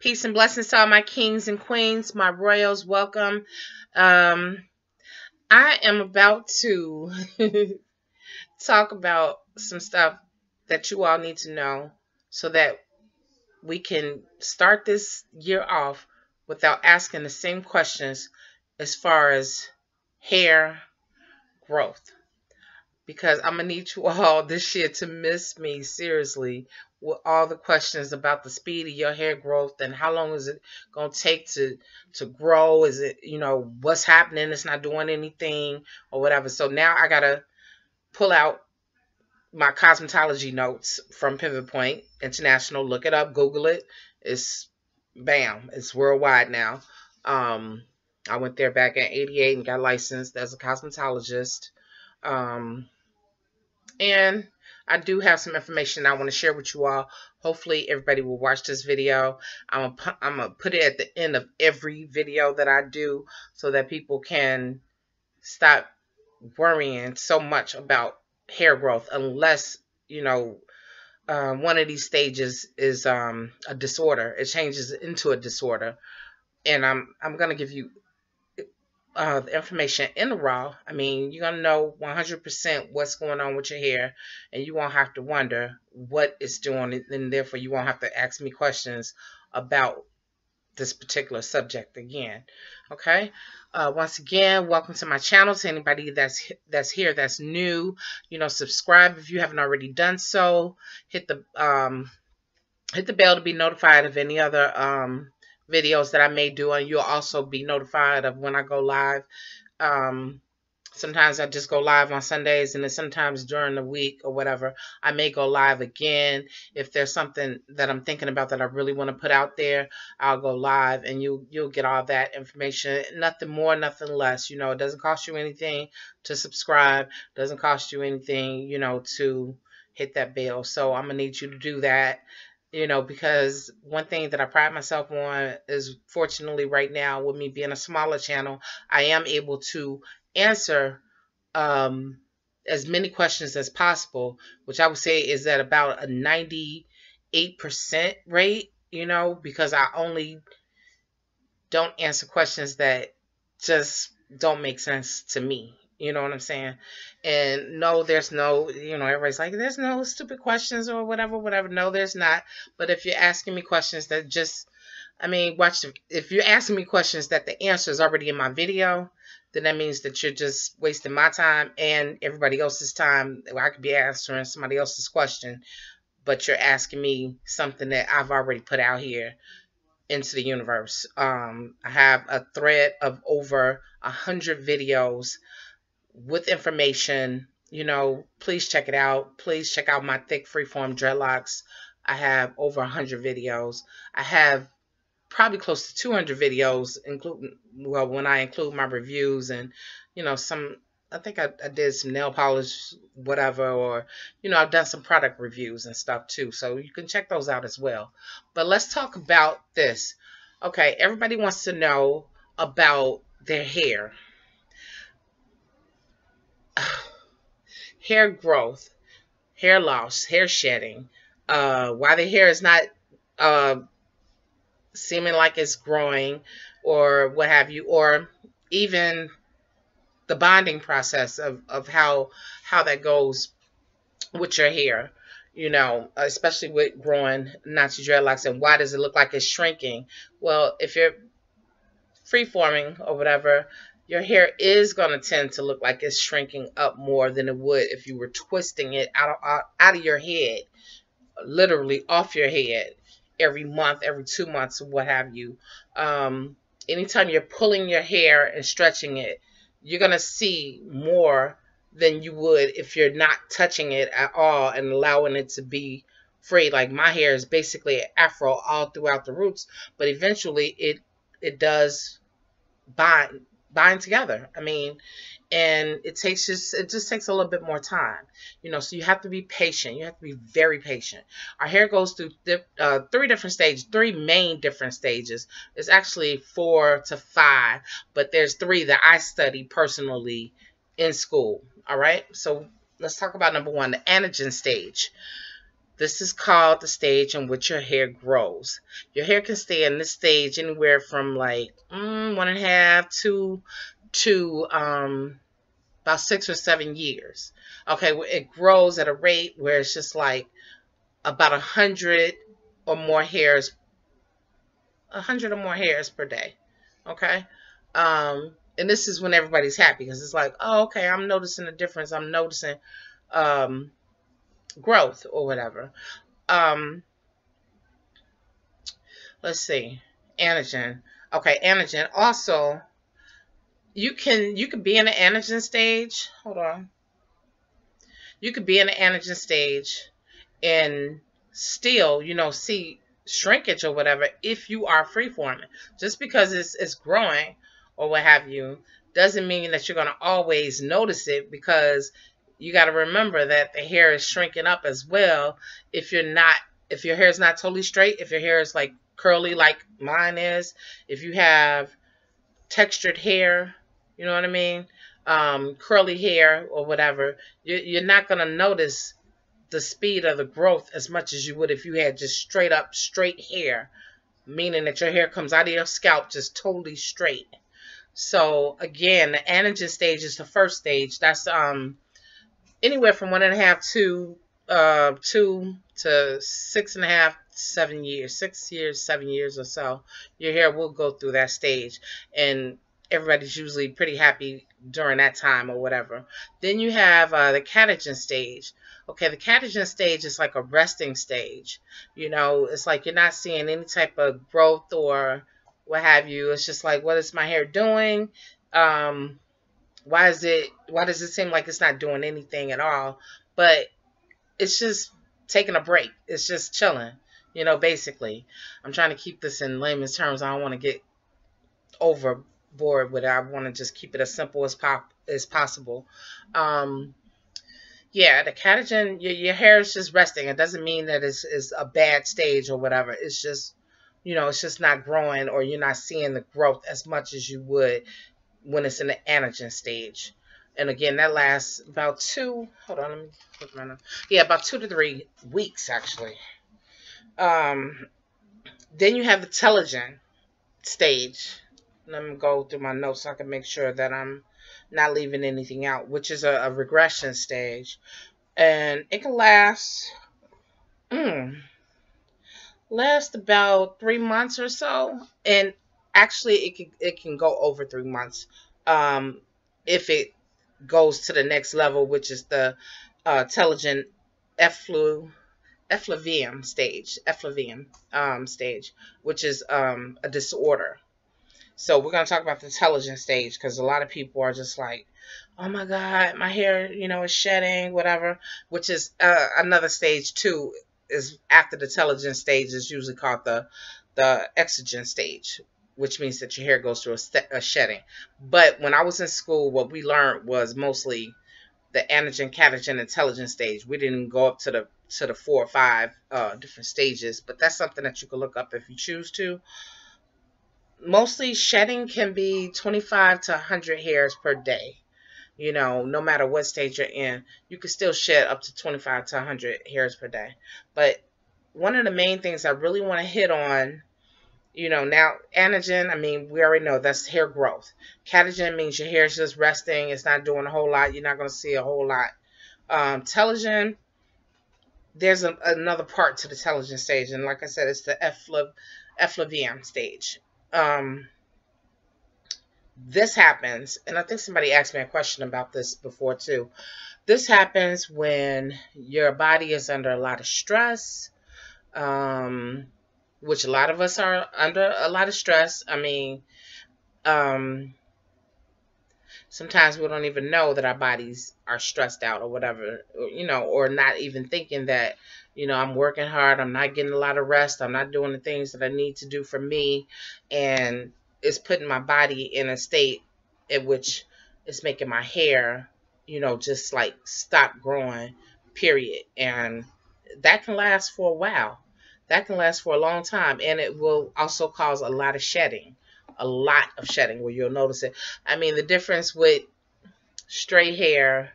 Peace and blessings to all my kings and queens, my royals. Welcome. Um, I am about to talk about some stuff that you all need to know so that we can start this year off without asking the same questions as far as hair growth. Because I'm gonna need you all this year to miss me seriously with all the questions about the speed of your hair growth and how long is it gonna take to grow? Is it, what's happening? It's not doing anything or whatever. So now I gotta pull out my cosmetology notes from Pivot Point International. Look it up, Google it. It's bam, it's worldwide now. I went there back in '88 and got licensed as a cosmetologist. Um, and I do have some information I want to share with you all. Hopefully everybody will watch this video. I'm gonna put it at the end of every video that I do so that people can stop worrying so much about hair growth unless, one of these stages is a disorder. It changes into a disorder. And I'm going to give you the information in the raw. I mean, you're going to know 100% what's going on with your hair, and you won't have to wonder what it's doing, and therefore you won't have to ask me questions about this particular subject again. Okay. Once again, welcome to my channel. To anybody that's here, that's new, subscribe if you haven't already done so. Hit the bell to be notified of any other videos that I may do, and you'll also be notified of when I go live. Sometimes I just go live on Sundays, and then sometimes during the week or whatever, I may go live again. If there's something that I'm thinking about that I really want to put out there, I'll go live, and you'll get all that information. Nothing more, nothing less. It doesn't cost you anything to subscribe. It doesn't cost you anything, to hit that bell. So I'm gonna need you to do that. Because one thing that I pride myself on is, fortunately right now, with me being a smaller channel, I am able to answer as many questions as possible, which I would say is at about a 98% rate, because I only don't answer questions that just don't make sense to me. You know what I'm saying? And no, there's no, everybody's like, there's no stupid questions or whatever. No, there's not. But if you're asking me questions that just, if you're asking me questions that the answer is already in my video, then that means that you're just wasting my time and everybody else's time. I could be answering somebody else's question, but you're asking me something that I've already put out here into the universe. I have a thread of over 100 videos with information. Please check it out. Please check out my thick freeform dreadlocks. I have over 100 videos. I have probably close to 200 videos, including, well, when I include my reviews and, I think I did some nail polish, whatever, or, I've done some product reviews and stuff too. So you can check those out as well. But let's talk about this. Okay, everybody wants to know about their hair. Hair growth, hair loss, hair shedding, why the hair is not seeming like it's growing or what have you, or even the bonding process of how that goes with your hair, especially with growing Nazi dreadlocks, and why does it look like it's shrinking? Well, if you're free-forming or whatever, your hair is going to tend to look like it's shrinking up more than it would if you were twisting it out of your head, literally off your head every month, every 2 months, or what have you. Anytime you're pulling your hair and stretching it, you're going to see more than you would if you're not touching it at all and allowing it to be free. Like my hair is basically an afro all throughout the roots, but eventually it does bind together. And it just takes a little bit more time, so you have to be patient. You have to be very patient. Our hair goes through three main different stages. It's actually 4 to 5, but there's 3 that I study personally in school. All right, so let's talk about number 1, the anagen stage. This is called the stage in which your hair grows. Your hair can stay in this stage anywhere from like 1.5 to about 6 or 7 years. Okay, it grows at a rate where it's just like about 100 or more hairs, 100 or more hairs per day. Okay. And this is when everybody's happy because it's like, oh, okay, I'm noticing a difference. I'm noticing um, growth or whatever. Um, let's see, Anagen. Okay, Anagen. Also, you can be in the Anagen stage. Hold on. You could be in the Anagen stage and still, see shrinkage or whatever if you are freeforming. Just because it's growing or what have you doesn't mean that you're going to always notice it, because you got to remember that the hair is shrinking up as well. If your hair is not totally straight, if your hair is like curly like mine is, if you have textured hair, you know what I mean? Curly hair or whatever, you're not going to notice the speed of the growth as much as you would if you had just straight hair, meaning that your hair comes out of your scalp just totally straight. So again, the anagen stage is the first stage. That's anywhere from 1.5 to 2 to 6.5, 7 years, 6 years, 7 years or so. Your hair will go through that stage, and everybody's usually pretty happy during that time or whatever. Then you have the catagen stage. Okay, the catagen stage is like a resting stage. It's like you're not seeing any type of growth or what have you. It's just like, what is my hair doing? Why does it seem like it's not doing anything at all? But it's just taking a break. It's just chilling, basically. I'm trying to keep this in layman's terms. I don't want to get overboard with it. I want to just keep it as simple as possible. Yeah, the catagen, your hair is just resting. It doesn't mean that it's a bad stage or whatever. It's just, it's just not growing, or you're not seeing the growth as much as you would when it's in the anagen stage. And again, that lasts about hold on, let me look around. Yeah, about 2 to 3 weeks, actually. Then you have the telogen stage. Let me go through my notes so I can make sure that I'm not leaving anything out, which is a regression stage. And it can last about 3 months or so. And actually, it can go over 3 months if it goes to the next level, which is the Telogen Efflivium stage. Stage, which is a disorder. So we're going to talk about the Telogen stage, because a lot of people are just like, oh my God, my hair, is shedding, whatever, which is another stage too. Is after the Telogen stage is usually called the exogen stage, which means that your hair goes through a shedding. But when I was in school, what we learned was mostly the anagen, catagen, and telogen stage. We didn't go up to the 4 or 5 different stages, but that's something that you can look up if you choose to. Mostly shedding can be 25 to 100 hairs per day. No matter what stage you're in, you can still shed up to 25 to 100 hairs per day. But one of the main things I really want to hit on, now anagen, I mean, we already know that's hair growth. Catagen means your hair is just resting. It's not doing a whole lot. You're not going to see a whole lot. Telogen, there's another part to the telogen stage. And like I said, it's the Efflivium stage. This happens, and I think somebody asked me a question about this before too. This happens when your body is under a lot of stress, which a lot of us are under a lot of stress. I mean, sometimes we don't even know that our bodies are stressed out or whatever, or not even thinking that, I'm working hard, I'm not getting a lot of rest, I'm not doing the things that I need to do for me, and it's putting my body in a state in which it's making my hair, just like stop growing, period. And that can last for a while. That can last for a long time, and it will also cause a lot of shedding. A lot of shedding where you'll notice it. I mean, the difference with straight hair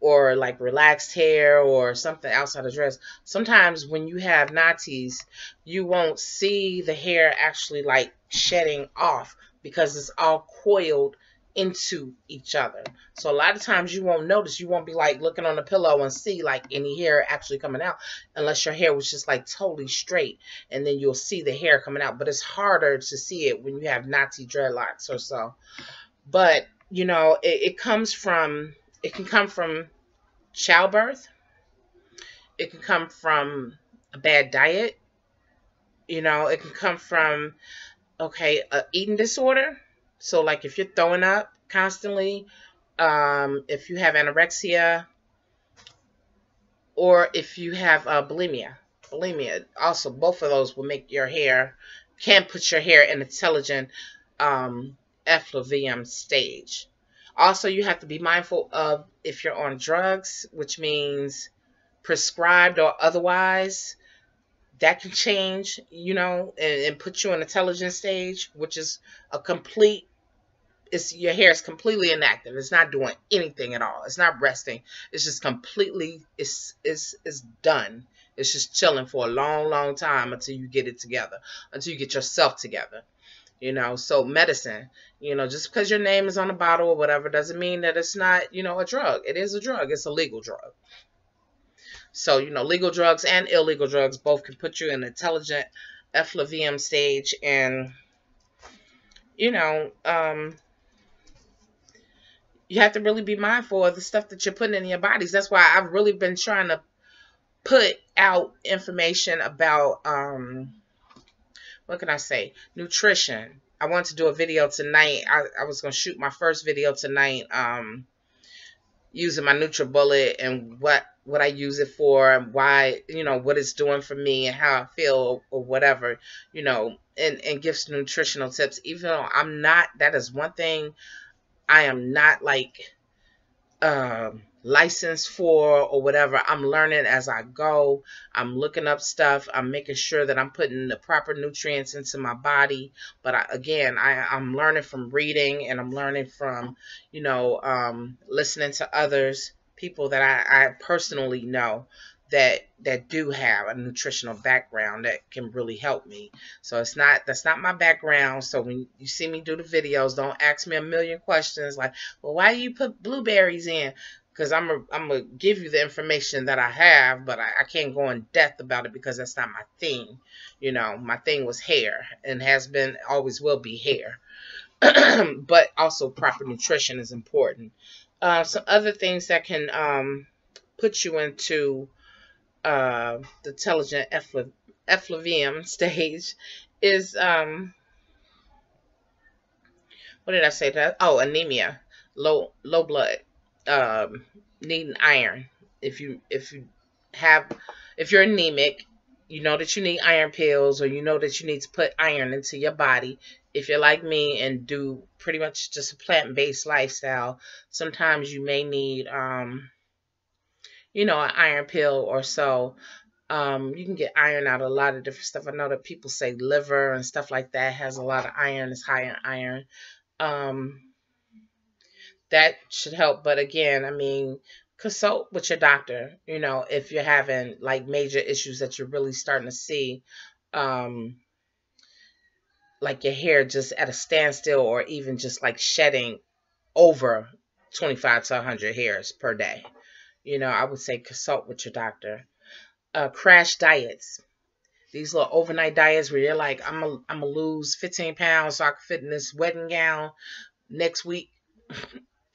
or like relaxed hair or something outside of dress, sometimes when you have natis, you won't see the hair actually like shedding off because it's all coiled into each other. So a lot of times you won't notice, you won't be like looking on the pillow and see like any hair actually coming out unless your hair was just like totally straight, and then you'll see the hair coming out. But it's harder to see it when you have natty dreadlocks or so. But you know, it comes from, it can come from childbirth. It can come from a bad diet. You know, it can come from, okay, a eating disorder. So like if you're throwing up constantly, if you have anorexia, or if you have bulimia. Bulimia also, both of those will make your hair, can put your hair in a Telogen Efflivium stage. Also, you have to be mindful of if you're on drugs, which means prescribed or otherwise, that can change, you know, and put you in a Telogen stage, which is a complete, it's, your hair is completely inactive. It's not doing anything at all. It's not resting. It's just completely, it's done. It's just chilling for a long, long time until you get it together, until you get yourself together. You know, so medicine, you know, just because your name is on the bottle or whatever doesn't mean that it's not, you know, a drug. It is a drug. It's a legal drug. So, you know, legal drugs and illegal drugs both can put you in an intelligent effluvium stage. And, you know, you have to really be mindful of the stuff that you're putting in your bodies. That's why I've really been trying to put out information about, what can I say? Nutrition. I want to do a video tonight. I was going to shoot my first video tonight, using my NutriBullet and what I use it for and why, you know, what it's doing for me and how I feel or whatever, you know, and give some nutritional tips. Even though I'm not, that is one thing I am not like licensed for or whatever. I'm learning as I go. I'm looking up stuff. I'm making sure that I'm putting the proper nutrients into my body. But I'm learning from reading, and I'm learning from, you know, listening to others, people that I personally know that do have a nutritional background that can really help me. So that's not my background. So when you see me do the videos, don't ask me a million questions like, well, why do you put blueberries in? Because I'm gonna give you the information that I have, but I can't go in depth about it because that's not my thing. You know, my thing was hair, and has been, always will be hair. But also proper nutrition is important. Some other things that can put you into the intelligent effluvium stage is, what did I say that? Oh, anemia, low blood, needing iron. If you have, if you're anemic, you know that you need iron pills, or you know that you need to put iron into your body. If you're like me and do pretty much just a plant-based lifestyle, sometimes you may need you know, an iron pill or so. You can get iron out of a lot of different stuff. I know that people say liver and stuff like that has a lot of iron, it's high in iron. Um, that should help. But again, I mean, consult with your doctor, you know, if you're having like major issues that you're really starting to see, um, like your hair just at a standstill, or even just like shedding over 25 to 100 hairs per day. You know, I would say consult with your doctor. Crash diets. These little overnight diets where you're like, I'm gonna lose 15 pounds so I can fit in this wedding gown next week.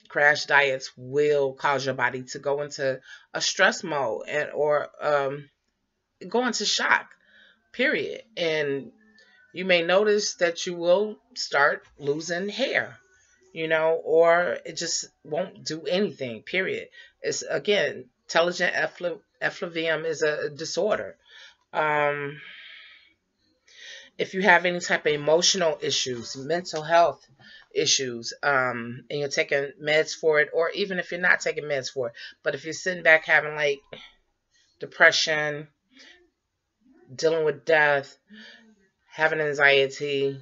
Crash diets will cause your body to go into a stress mode, and or go into shock, period. And you may notice that you will start losing hair, you know, or it just won't do anything, period. It's, again, intelligent effluvium is a disorder. Um, if you have any type of emotional issues, mental health issues, and you're taking meds for it, or even if you're not taking meds for it, but if you're sitting back having like depression, dealing with death, having anxiety,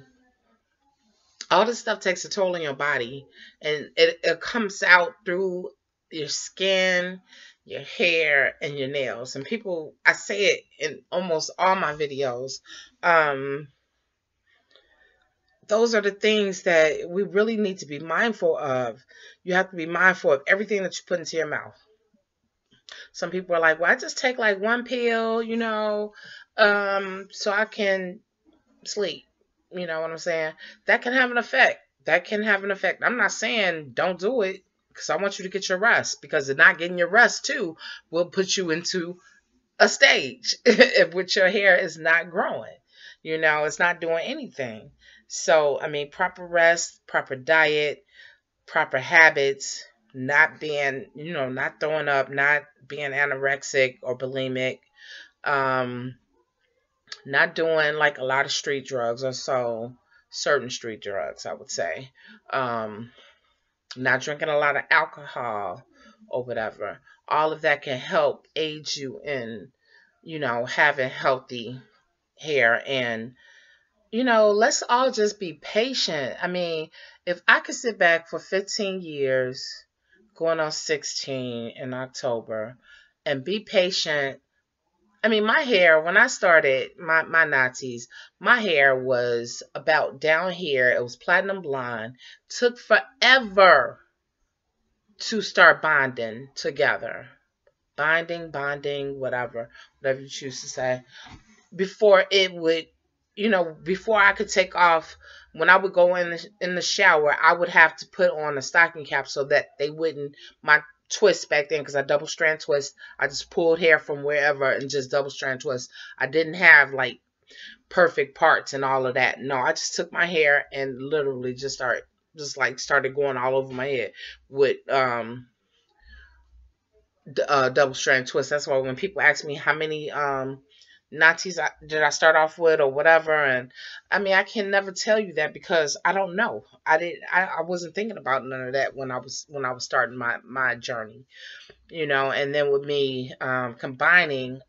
all this stuff takes a toll on your body, and it comes out through your skin, your hair, and your nails. And people, I say it in almost all my videos. Um, those are the things that we really need to be mindful of. You have to be mindful of everything that you put into your mouth. Some people are like, well, I just take like one pill, so I can sleep. You know what I'm saying? That can have an effect. That can have an effect. I'm not saying don't do it because I want you to get your rest, because not getting your rest too will put you into a stage if which your hair is not growing. It's not doing anything. So, I mean, proper rest, proper diet, proper habits, not being, not throwing up, not being anorexic or bulimic, um, not doing like a lot of street drugs, or so certain street drugs, I would say. Um, Not drinking a lot of alcohol or whatever. All of that can help aid you in, having healthy hair. And, let's all just be patient. I mean, if I could sit back for 15 years, going on 16 in October, and be patient. I mean, my hair, when I started my Nazis, my hair was about down here. It was platinum blonde. Took forever to start bonding together. Bonding, whatever you choose to say. Before it would, before I could take off, when I would go in the shower, I would have to put on a stocking cap so that they wouldn't, my twist back then, because I double strand twist, I just pulled hair from wherever and just double strand twist. I didn't have like perfect parts and all of that. No, I just took my hair and literally started going all over my head with double strand twist. That's why when people ask me how many Nazis did I start off with or whatever, and I mean, I can never tell you that because I don't know. I wasn't thinking about none of that when I was starting my journey, and then with me combining,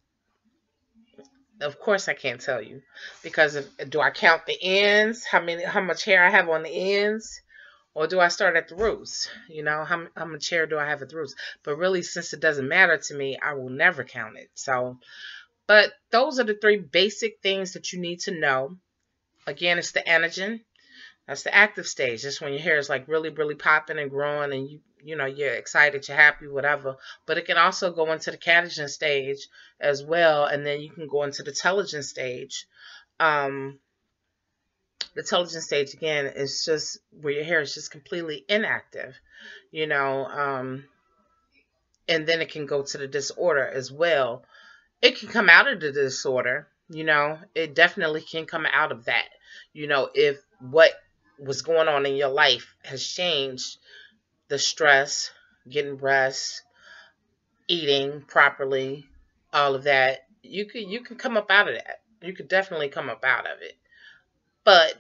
of course I can't tell you, because do I count the ends, how much hair I have on the ends, or do I start at the roots? How much hair do I have at the roots? But really, since it doesn't matter to me, I will never count it. So, but those are the three basic things that you need to know. Again, it's the anagen. That's the active stage. That's when your hair is like really, really popping and growing, and you're excited, you're happy, whatever. But it can also go into the catagen stage as well, and then you can go into the telogen stage. Um, the telogen stage again is just where your hair is just completely inactive, you know, um, and then it can go to the disorder as well. It can come out of the disorder, it definitely can come out of that, if what was going on in your life has changed, the stress, getting rest, eating properly, all of that, you can come up out of that. You could definitely come up out of it. But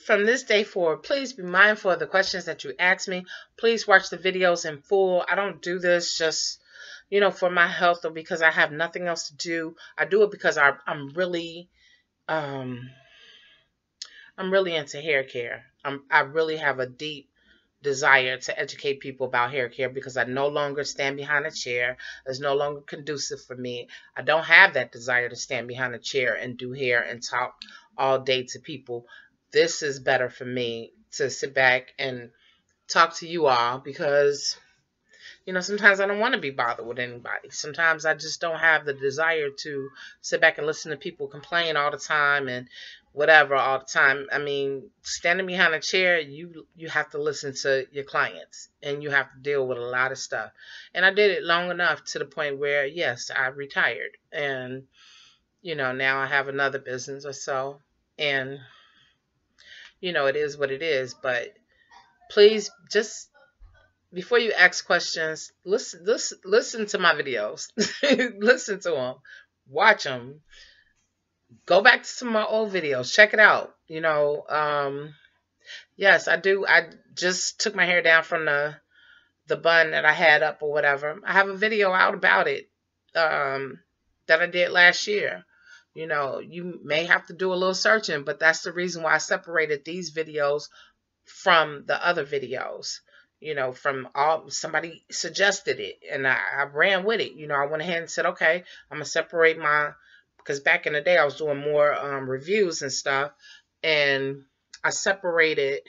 from this day forward, please be mindful of the questions that you ask me. Please watch the videos in full. I don't do this just, for my health or because I have nothing else to do. I do it because um, I'm really into hair care. I really have a deep desire to educate people about hair care because I no longer stand behind a chair. It's no longer conducive for me. I don't have that desire to stand behind a chair and do hair and talk all day to people. This is better for me to sit back and talk to you all because sometimes I don't want to be bothered with anybody. Sometimes I just don't have the desire to sit back and listen to people complain all the time and whatever all the time. I mean, standing behind a chair, you have to listen to your clients and you have to deal with a lot of stuff. And I did it long enough to the point where, yes, I retired. And, now I have another business or so. And, it is what it is. But please just before you ask questions, listen to my videos. Listen to them. Watch them. Go back to some of my old videos. Check it out. Yes, I do. I just took my hair down from the bun that I had up or whatever. I have a video out about it that I did last year. You may have to do a little searching, but that's the reason why I separated these videos from the other videos. you know, from all somebody suggested it, and I ran with it. You know, I went ahead and said, okay, I'm gonna separate my, because back in the day I was doing more reviews and stuff, and I separated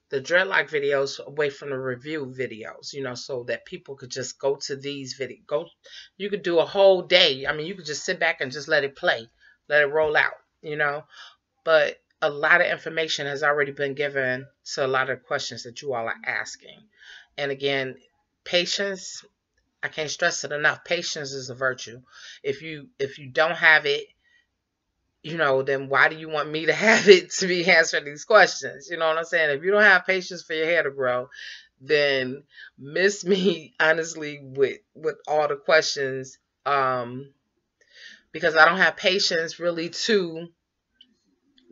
the dreadlock videos away from the review videos, you know, so that people could just go to these videos. You could do a whole day. I mean, you could just sit back and just let it play, let it roll out, you know. But a lot of information has already been given to a lot of questions that you all are asking. And again, patience, I can't stress it enough. Patience is a virtue. If you don't have it, you know, then why do you want me to have it to be answering these questions? You know what I'm saying? If you don't have patience for your hair to grow, then miss me honestly with all the questions, because I don't have patience really to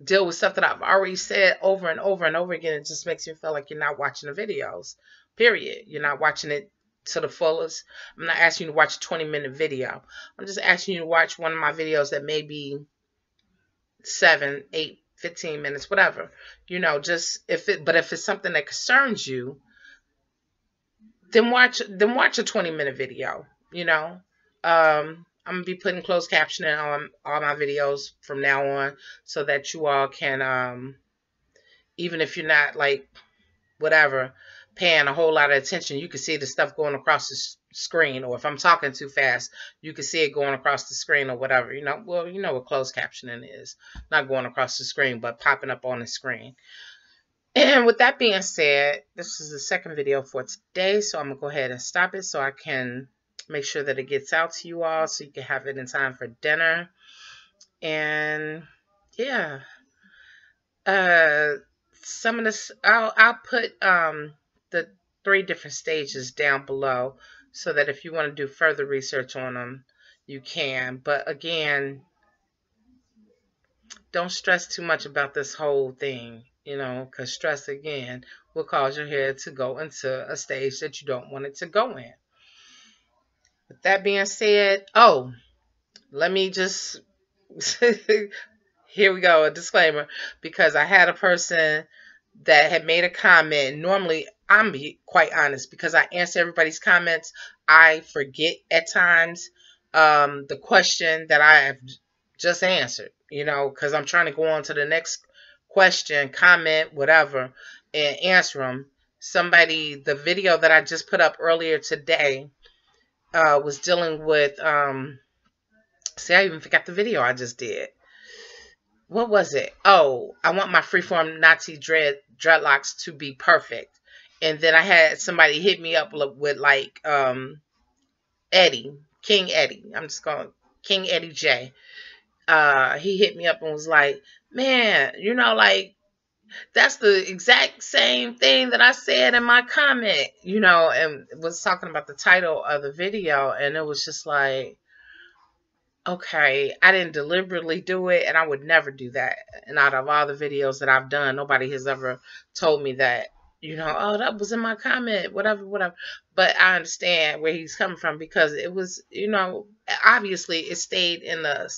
deal with stuff that I've already said over and over and over again. It just makes you feel like you're not watching the videos. Period. You're not watching it to the fullest. I'm not asking you to watch a 20-minute video. I'm just asking you to watch one of my videos that may be 7, 8, 15 minutes, whatever. You know, just but if it's something that concerns you, then watch a 20-minute video, you know. I'm gonna be putting closed captioning on all my videos from now on, so that you all can, even if you're not like whatever paying a whole lot of attention, you can see the stuff going across the screen, or if I'm talking too fast, you can see it going across the screen or whatever. You know, well, you know what closed captioning is. Not going across the screen, but popping up on the screen. And with that being said, this is the second video for today, so I'm going to go ahead and stop it so I can make sure that it gets out to you all so you can have it in time for dinner. And yeah, some of this, I'll put the 3 different stages down below so that if you want to do further research on them, you can. But again, don't stress too much about this whole thing, you know, because stress again will cause your hair to go into a stage that you don't want it to go in. With that being said, oh, let me just here we go, a disclaimer, because I had a person that had made a comment. Normally, I'm be quite honest, because I answer everybody's comments, I forget at times the question that I have just answered, you know, because I'm trying to go on to the next question, comment, whatever, and answer them. The video that I just put up earlier today was dealing with, see, I even forgot the video I just did. What was it? Oh, I want my freeform Nazi dreadlocks to be perfect. And then I had somebody hit me up with like Eddie, King Eddie. I'm just going King Eddie J. He hit me up and was like, man, you know, like, that's the exact same thing that I said in my comment, you know, and was talking about the title of the video. And it was just like, okay, I didn't deliberately do it, and I would never do that. And out of all the videos that I've done, nobody has ever told me that, you know, oh, that was in my comment, whatever, whatever. But I understand where he's coming from, because it was, you know, obviously it stayed in the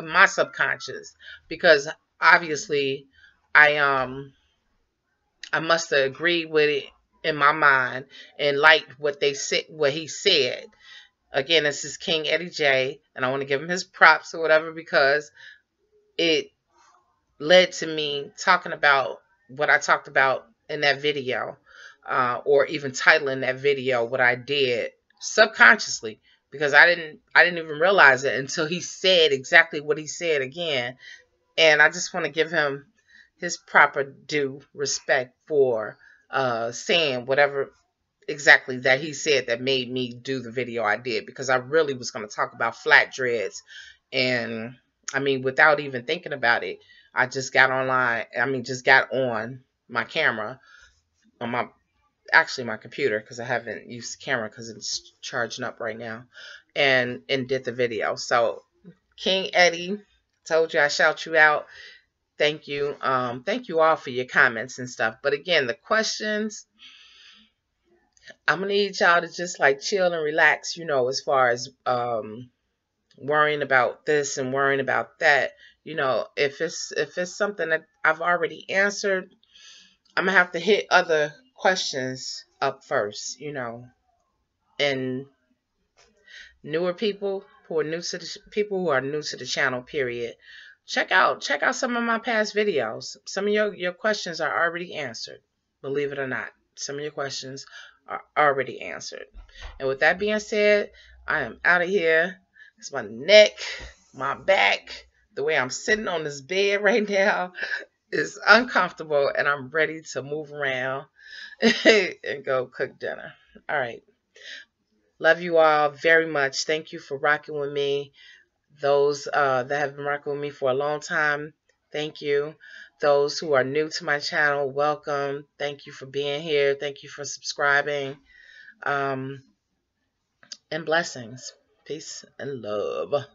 my subconscious, because obviously I must have agreed with it in my mind and liked what they said, what he said. Again, this is King Eddie J, and I want to give him his props or whatever, because it led to me talking about what I talked about in that video, or even titling that video what I did subconsciously, because I didn't even realize it until he said exactly what he said again. And I just want to give him his proper due respect for saying whatever exactly that he said that made me do the video I did, because I really was going to talk about flat dreads. And I mean, without even thinking about it, I just got online. I mean, just got on my camera on my computer, because I haven't used the camera because it's charging up right now, and did the video. So King Eddie, told you I shout you out. Thank you. Thank you all for your comments and stuff. But again, the questions, I'm gonna need y'all to just like chill and relax, you know, as far as worrying about this and worrying about that. You know, if it's something that I've already answered, I'm gonna have to hit other questions up first, and newer people who are new to the people who are new to the channel, period. Check out some of my past videos. Some of your questions are already answered. Believe it or not, some of your questions are already answered. And with that being said, I am out of here. It's my neck, my back, the way I'm sitting on this bed right now is uncomfortable, and I'm ready to move around and go cook dinner. All right. Love you all very much. Thank you for rocking with me. Those that have been rocking with me for a long time, thank you. Those who are new to my channel, welcome. Thank you for being here. Thank you for subscribing. Um, and blessings. Peace and love.